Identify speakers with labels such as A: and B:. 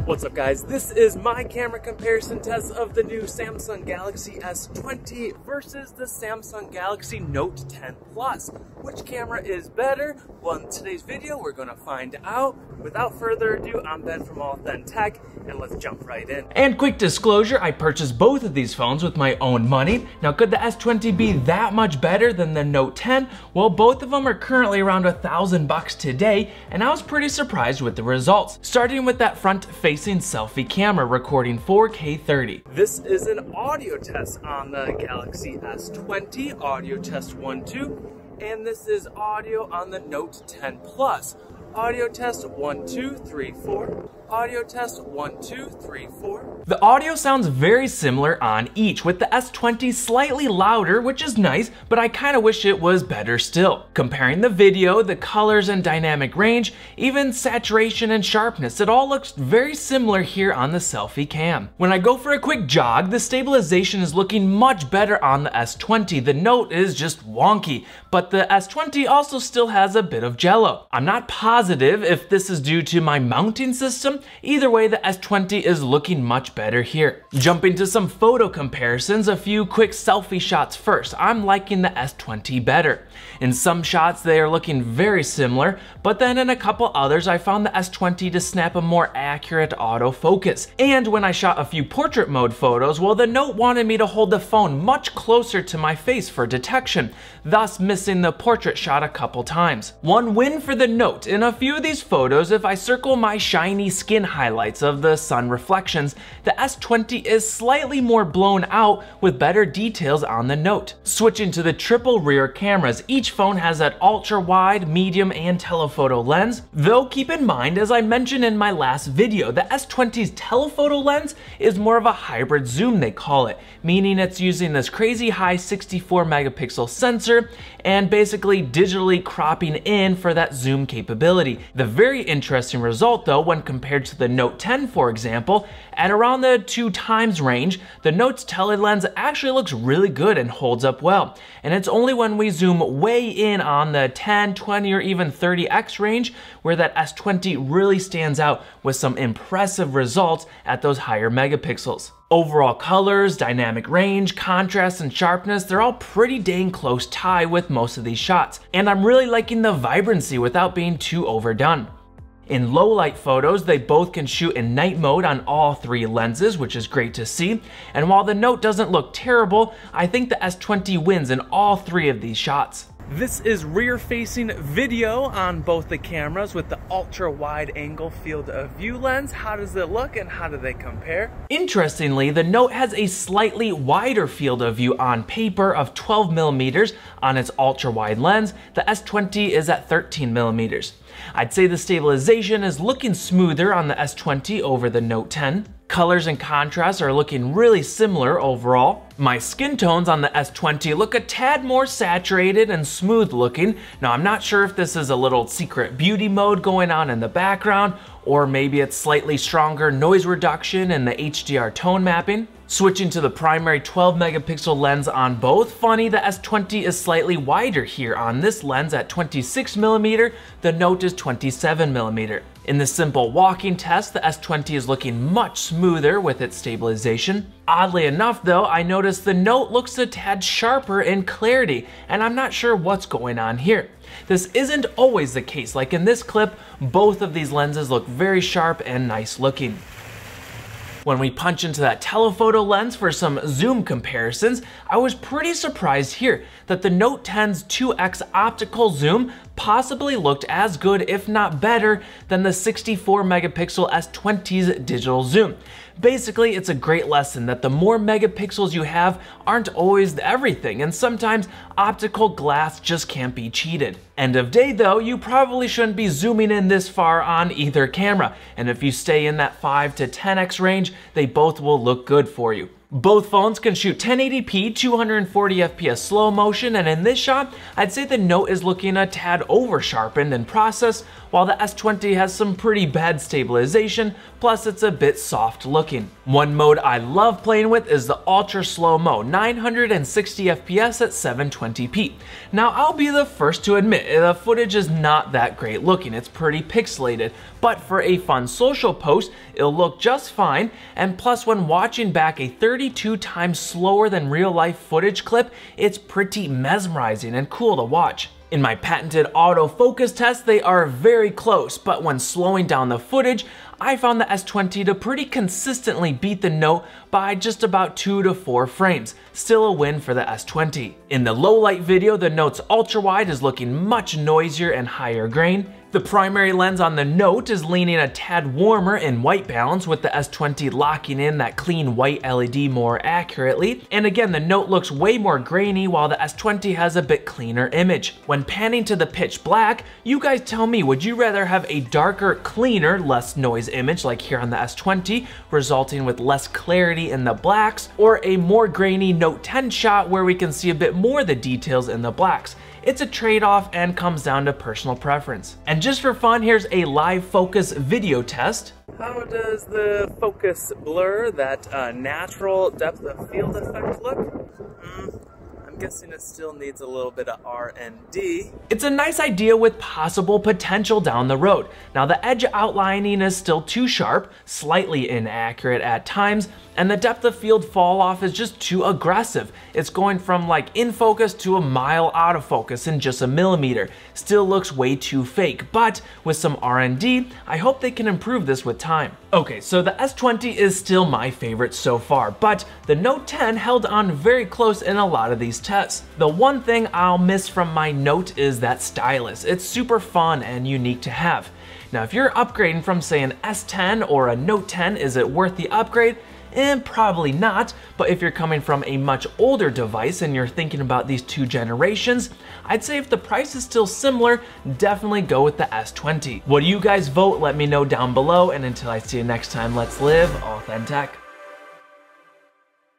A: What's up guys, this is my camera comparison test of the new Samsung Galaxy S20 versus the Samsung Galaxy Note 10 Plus. Which camera is better? Well, in today's video we're going to find out. Without further ado, I'm Ben from AuthenTech and let's jump right in.
B: And quick disclosure, I purchased both of these phones with my own money. Now could the S20 be that much better than the Note 10? Well, both of them are currently around $1,000 today and I was pretty surprised with the results. Starting with that front-facing selfie camera recording 4K 30.
A: This is an audio test on the Galaxy S20, audio test 1-2, and this is audio on the Note 10 Plus. Audio test 1, 2, 3, 4. Audio test 1, 2, 3, 4.
B: The audio sounds very similar on each, with the S20 slightly louder, which is nice, but I kinda wish it was better still. Comparing the video, the colors and dynamic range, even saturation and sharpness, it all looks very similar here on the selfie cam. When I go for a quick jog, the stabilization is looking much better on the S20. The Note is just wonky, but the S20 also still has a bit of jello. I'm not positive if this is due to my mounting system. Either way, the S20 is looking much better here. Jumping to some photo comparisons, a few quick selfie shots first. I'm liking the S20 better. In some shots, they are looking very similar, but then in a couple others, I found the S20 to snap a more accurate autofocus. And when I shot a few portrait mode photos, well, the Note wanted me to hold the phone much closer to my face for detection, thus missing the portrait shot a couple times. One win for the Note. In a few of these photos, if I circle my shiny skin highlights of the sun reflections, the S20 is slightly more blown out with better details on the Note. Switching to the triple rear cameras, each phone has that ultra wide, medium, and telephoto lens. Though keep in mind, as I mentioned in my last video, the S20's telephoto lens is more of a hybrid zoom, they call it, meaning it's using this crazy high 64 megapixel sensor and basically digitally cropping in for that zoom capability. The very interesting result though, when compared to the Note 10 for example, at around the 2x range, the Note's tele lens actually looks really good and holds up well. And it's only when we zoom way in on the 10, 20, or even 30x range where that S20 really stands out with some impressive results at those higher megapixels. Overall colors, dynamic range, contrast, and sharpness, they're all pretty dang close tie with most of these shots. And I'm really liking the vibrancy without being too overdone. In low light photos, they both can shoot in night mode on all three lenses, which is great to see. And while the Note doesn't look terrible, I think the S20 wins in all three of these shots.
A: This is rear-facing video on both the cameras with the ultra-wide-angle field of view lens. How does it look and how do they compare?
B: Interestingly, the Note has a slightly wider field of view on paper of 12mm on its ultra-wide lens. The S20 is at 13mm. I'd say the stabilization is looking smoother on the S20 over the Note 10. Colors and contrasts are looking really similar overall. My skin tones on the S20 look a tad more saturated and smooth looking. Now I'm not sure if this is a little secret beauty mode going on in the background, or maybe it's slightly stronger noise reduction and the HDR tone mapping. Switching to the primary 12 megapixel lens on both, funny, the S20 is slightly wider here on this lens at 26mm, the Note is 27mm. In the simple walking test, the S20 is looking much smoother with its stabilization. Oddly enough though, I noticed the Note looks a tad sharper in clarity, and I'm not sure what's going on here. This isn't always the case, like in this clip, both of these lenses look very sharp and nice looking. When we punch into that telephoto lens for some zoom comparisons, I was pretty surprised here that the Note 10's 2x optical zoom possibly looked as good, if not better, than the 64 megapixel S20's digital zoom. Basically, it's a great lesson that the more megapixels you have aren't always everything, and sometimes optical glass just can't be cheated. End of day though, you probably shouldn't be zooming in this far on either camera, and if you stay in that 5 to 10x range, they both will look good for you. Both phones can shoot 1080p, 240 FPS slow motion, and in this shot, I'd say the Note is looking a tad over sharpened in process, while the S20 has some pretty bad stabilization, plus it's a bit soft looking. One mode I love playing with is the ultra slow-mo, 960 FPS at 720p. Now I'll be the first to admit, the footage is not that great looking, it's pretty pixelated, but for a fun social post, it'll look just fine, and plus when watching back a 32 times slower than real life footage clip, it's pretty mesmerizing and cool to watch. In my patented autofocus test, they are very close, but when slowing down the footage, I found the S20 to pretty consistently beat the Note by just about 2 to 4 frames, still a win for the S20. In the low light video, the Note's ultra wide is looking much noisier and higher grain. The primary lens on the Note is leaning a tad warmer in white balance, with the S20 locking in that clean white LED more accurately. And again, the Note looks way more grainy while the S20 has a bit cleaner image. When panning to the pitch black, you guys tell me, would you rather have a darker, cleaner, less noise image like here on the S20, resulting with less clarity in the blacks, or a more grainy Note 10 shot where we can see a bit more of the details in the blacks? It's a trade-off and comes down to personal preference. And just for fun, here's a live focus video test.
A: How does the focus blur, that natural depth of field effect look? I'm guessing it still needs a little bit of R&D.
B: It's a nice idea with possible potential down the road. Now the edge outlining is still too sharp, slightly inaccurate at times, and the depth of field fall off is just too aggressive. It's going from like in focus to a mile out of focus in just a millimeter. Still looks way too fake, but with some R&D, I hope they can improve this with time. Okay, so the S20 is still my favorite so far, but the Note 10 held on very close in a lot of these tests. The one thing I'll miss from my Note is that stylus. It's super fun and unique to have. Now, if you're upgrading from say an S10 or a Note 10, is it worth the upgrade? Probably not, but if you're coming from a much older device and you're thinking about these two generations, I'd say if the price is still similar, definitely go with the S20. What do you guys vote? Let me know down below, and until I see you next time, let's live AuthenTech.